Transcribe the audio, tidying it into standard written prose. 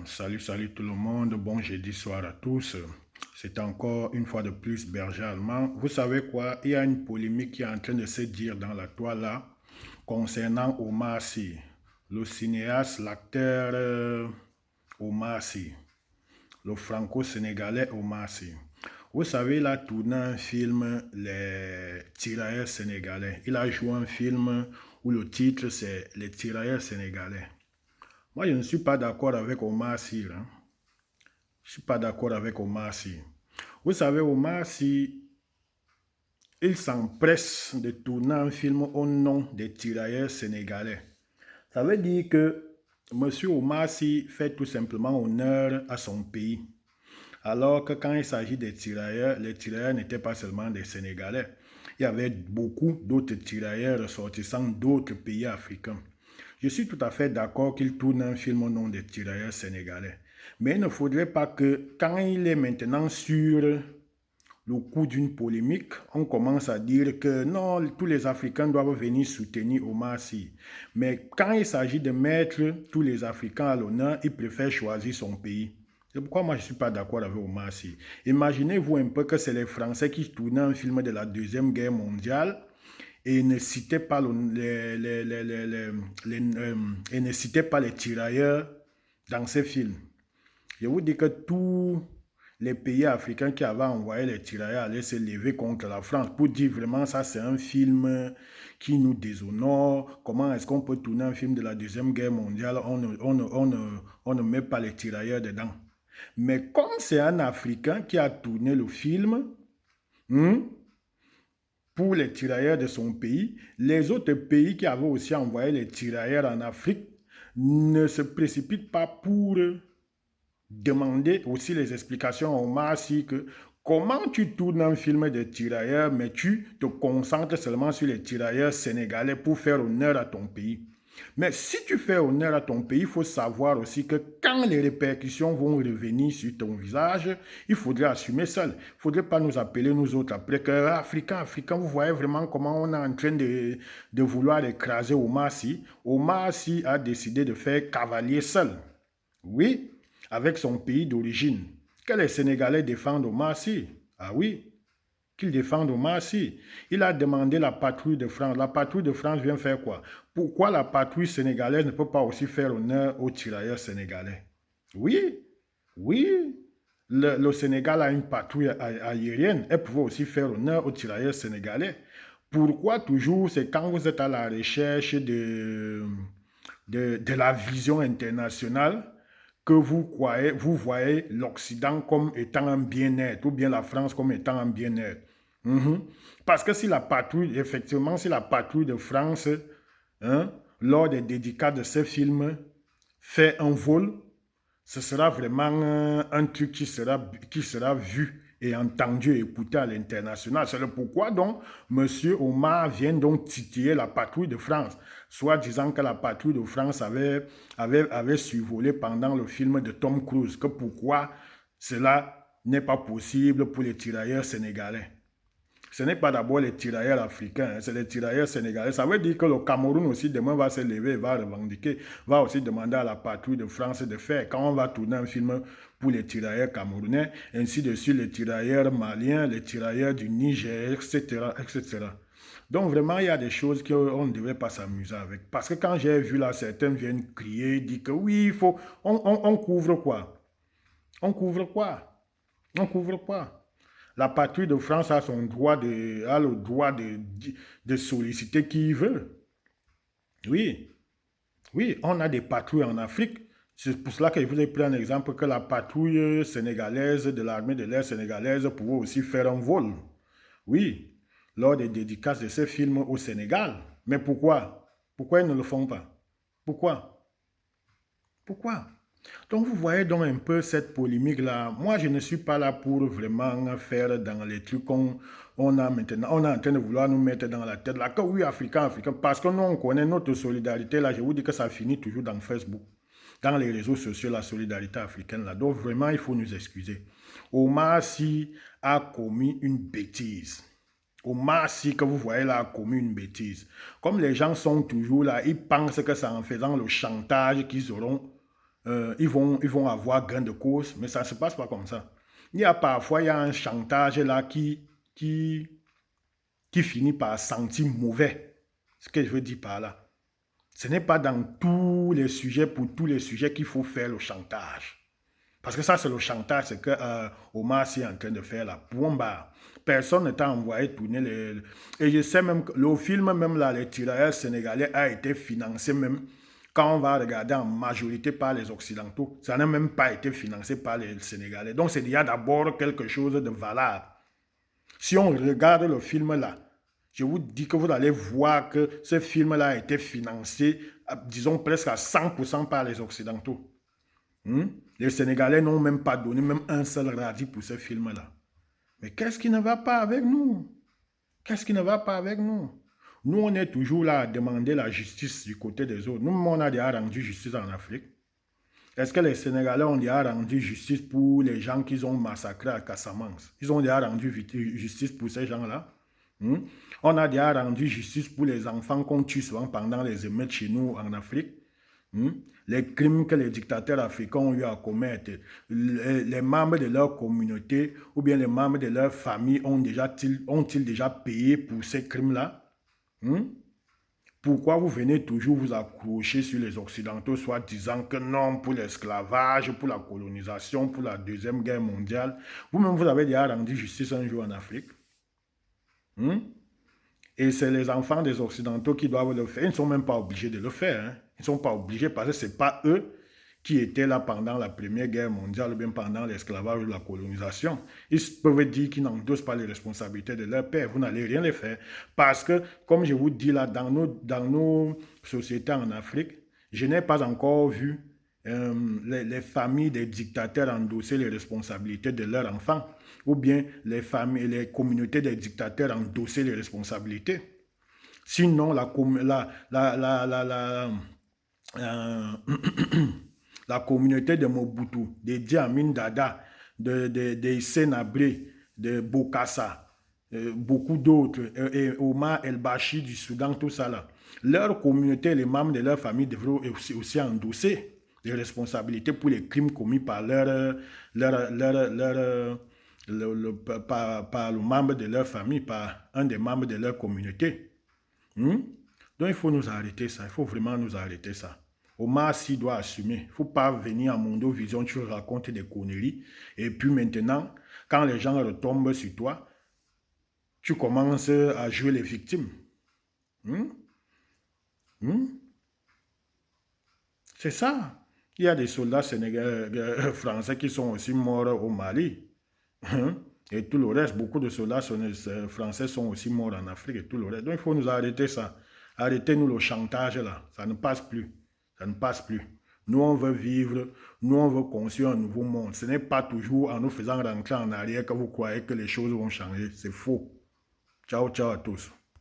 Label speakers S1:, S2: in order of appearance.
S1: Salut tout le monde, bon jeudi soir à tous. C'est encore une fois de plus Berger Allemand. Vous savez quoi? Il y a une polémique qui est en train de se dire dans la toile là concernant Omar Sy, le cinéaste, l'acteur Omar Sy, le franco-sénégalais Omar Sy. Vous savez, il a tourné un film, Les Tirailleurs sénégalais. Il a joué un film où le titre c'est Les Tirailleurs sénégalais. Moi, je ne suis pas d'accord avec Omar Sy, hein. Je ne suis pas d'accord avec Omar Sy. Vous savez, Omar Sy, il s'empresse de tourner un film au nom des tirailleurs sénégalais. Ça veut dire que M. Omar Sy fait tout simplement honneur à son pays. Alors que quand il s'agit des tirailleurs, les tirailleurs n'étaient pas seulement des Sénégalais. Il y avait beaucoup d'autres tirailleurs ressortissants d'autres pays africains. Je suis tout à fait d'accord qu'il tourne un film au nom des tirailleurs sénégalais. Mais il ne faudrait pas que, quand il est maintenant sur le coup d'une polémique, on commence à dire que non, tous les Africains doivent venir soutenir Omar Sy. Mais quand il s'agit de mettre tous les Africains à l'honneur, il préfère choisir son pays. C'est pourquoi moi je ne suis pas d'accord avec Omar Sy. Imaginez-vous un peu que c'est les Français qui tournaient un film de la Deuxième Guerre mondiale et ne citaient pas, et ne citaient pas les tirailleurs dans ces films. Je vous dis que tous les pays africains qui avaient envoyé les tirailleurs allaient se lever contre la France pour dire vraiment ça c'est un film qui nous déshonore. Comment est-ce qu'on peut tourner un film de la Deuxième Guerre mondiale, on ne met pas les tirailleurs dedans. Mais comme c'est un Africain qui a tourné le film, pour les tirailleurs de son pays, les autres pays qui avaient aussi envoyé les tirailleurs en Afrique ne se précipitent pas pour demander aussi les explications au Omar Sy que comment tu tournes un film de tirailleurs, mais tu te concentres seulement sur les tirailleurs sénégalais pour faire honneur à ton pays. Mais si tu fais honneur à ton pays, il faut savoir aussi que quand les répercussions vont revenir sur ton visage, il faudrait assumer seul. Il ne faudrait pas nous appeler nous autres après que Africains, vous voyez vraiment comment on est en train de vouloir écraser Omar Sy. Omar Sy a décidé de faire cavalier seul. Oui, avec son pays d'origine. Que les Sénégalais défendent Omar Sy. Ah oui, qu'ils défendent Omar Sy. Il a demandé la patrouille de France. La patrouille de France vient faire quoi? Pourquoi la patrouille sénégalaise ne peut pas aussi faire honneur aux tirailleurs sénégalais? Oui, oui. Le Sénégal a une patrouille aérienne. Elle pouvait aussi faire honneur aux tirailleurs sénégalais. Pourquoi toujours c'est quand vous êtes à la recherche de la vision internationale que vous voyez l'Occident comme étant un bien-être ou bien la France comme étant un bien-être. Mhm. Parce que si la patrouille, effectivement, si la patrouille de France, hein, lors des dédicats de ces films, fait un vol, ce sera vraiment un truc qui sera vu et entendu et écouté à l'international. C'est le pourquoi donc M. Omar vient donc titiller la patrouille de France, soit disant que la patrouille de France avait survolé pendant le film de Tom Cruise, que pourquoi cela n'est pas possible pour les tirailleurs sénégalais. Ce n'est pas d'abord les tirailleurs africains, c'est les tirailleurs sénégalais. Ça veut dire que le Cameroun aussi demain va se lever, va revendiquer, va aussi demander à la patrouille de France de faire. Quand on va tourner un film pour les tirailleurs camerounais, ainsi de suite les tirailleurs maliens, les tirailleurs du Niger, etc., etc. Donc vraiment, il y a des choses qu'on ne devait pas s'amuser avec. Parce que quand j'ai vu là, certains viennent crier, dire que oui, il faut... On couvre quoi? On couvre quoi? On couvre quoi? La patrie de France a le droit de solliciter qui il veut. Oui, oui, on a des patrouilles en Afrique. C'est pour cela que je vous ai pris un exemple que la patrouille sénégalaise de l'armée de l'air sénégalaise pouvait aussi faire un vol. Oui, lors des dédicaces de ces films au Sénégal. Mais pourquoi? Pourquoi ils ne le font pas? Pourquoi? Pourquoi? Donc vous voyez donc un peu cette polémique-là. Moi, je ne suis pas là pour vraiment faire dans les trucs qu'on a maintenant. On est en train de vouloir nous mettre dans la tête là que oui, Africain, Africain. Parce que nous, on connaît notre solidarité là. Je vous dis que ça finit toujours dans Facebook, dans les réseaux sociaux, la solidarité africaine là. Donc vraiment, il faut nous excuser. Omar Sy a commis une bêtise. Omar Sy, que vous voyez là, a commis une bêtise. Comme les gens sont toujours là, ils pensent que c'est en faisant le chantage qu'ils auront ils vont avoir gain de cause, mais ça ne se passe pas comme ça. Il y a parfois un chantage là qui finit par sentir mauvais. Ce que je veux dire par là. Ce n'est pas dans tous les sujets, pour tous les sujets qu'il faut faire le chantage. Parce que ça, c'est le chantage, c'est que Omar Sy est en train de faire la bomba. Personne ne t'a envoyé tourner les... Et je sais même que le film, même là, les tirailleurs sénégalais, a été financé même, quand on va regarder en majorité par les Occidentaux, ça n'a même pas été financé par les Sénégalais. Donc, c'est déjà d'abord quelque chose de valable. Si on regarde le film là, je vous dis que vous allez voir que ce film-là a été financé, disons presque à 100% par les Occidentaux. Les Sénégalais n'ont même pas donné même un seul radis pour ce film-là. Mais qu'est-ce qui ne va pas avec nous? Qu'est-ce qui ne va pas avec nous? Nous, on est toujours là à demander la justice du côté des autres. Nous, on a déjà rendu justice en Afrique. Est-ce que les Sénégalais ont déjà rendu justice pour les gens qu'ils ont massacrés à Casamance? Ils ont déjà rendu justice pour ces gens-là? On a déjà rendu justice pour les enfants qu'on tue souvent pendant les émeutes chez nous en Afrique? Les crimes que les dictateurs africains ont eu à commettre, les membres de leur communauté ou bien les membres de leur famille ont-ils déjà payé pour ces crimes-là? Pourquoi vous venez toujours vous accrocher sur les Occidentaux, soit disant que non pour l'esclavage, pour la colonisation, pour la Deuxième Guerre mondiale? Vous-même, vous avez déjà rendu justice un jour en Afrique. Et c'est les enfants des Occidentaux qui doivent le faire. Ils ne sont même pas obligés de le faire. Hein. Ils ne sont pas obligés parce que ce n'est pas eux qui étaient là pendant la Première Guerre mondiale ou bien pendant l'esclavage ou la colonisation. Ils peuvent dire qu'ils n'endossent pas les responsabilités de leur père. Vous n'allez rien les faire. Parce que, comme je vous dis là, dans nos sociétés en Afrique, je n'ai pas encore vu les familles des dictateurs endosser les responsabilités de leurs enfants ou bien les communautés des dictateurs endosser les responsabilités. Sinon, la communauté de Mobutu, de Idi Amin Dada, de Hissène Habré, de Bokassa, beaucoup d'autres, et Omar El-Bashir du Soudan, tout ça là. Leur communauté, les membres de leur famille devraient aussi endosser les responsabilités pour les crimes commis par par le membre de leur famille, par un des membres de leur communauté. Donc il faut nous arrêter ça, il faut vraiment nous arrêter ça. Omar Sy doit assumer. Il ne faut pas venir à Mondo Vision, tu racontes des conneries. Et puis maintenant, quand les gens retombent sur toi, tu commences à jouer les victimes. C'est ça. Il y a des soldats sénégalais, français qui sont aussi morts au Mali. Et tout le reste, beaucoup de soldats français sont aussi morts en Afrique et tout le reste. Donc il faut nous arrêter ça. Arrêtez-nous le chantage là. Ça ne passe plus. Ça ne passe plus. Nous, on veut vivre, nous, on veut construire un nouveau monde. Ce n'est pas toujours en nous faisant rentrer en arrière que vous croyez que les choses vont changer. C'est faux. Ciao, ciao à tous.